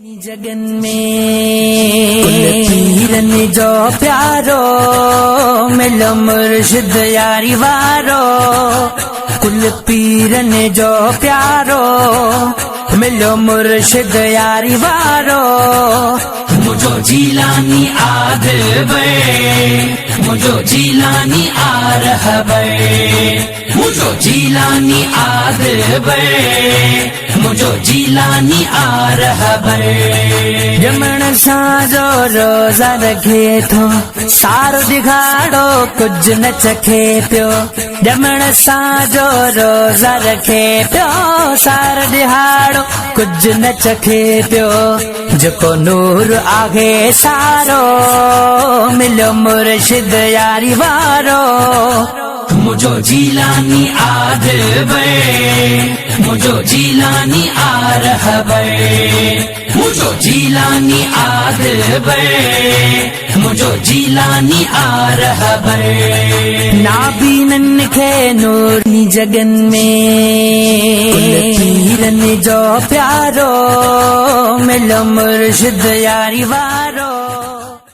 जगन में पीरन जो प्यारो मिलो मुर्शिद यारी वारो। कुल पीरन जो प्यारो मिलो मुर्शिद यारी वारो। मुझो जीलानी आद बे, मुझो जीलानी आ रहा बे, मुझो जीलानी आद बे, मुझो जीलानी आ रहा बे। जमण साजो रोजा रखे थो सारो दिखाड़ो कुछ न चखे पियो। जमण साजो रोजा रखे पियो सारो दिहाड़ो कुछ न चखे पियो। जको नूर आगे सारो मिलो मुर्शिद यारी वारो। मुझो जीलानी आद बे, मुझो जीलानी आ रहा बे, मुझो जीलानी आद बे, मुझो जीलानी आ रहा बे। नाबीनन के नूर नी जगन में पीरन जो प्यारो मिलो मुर्शिद यारी वारो।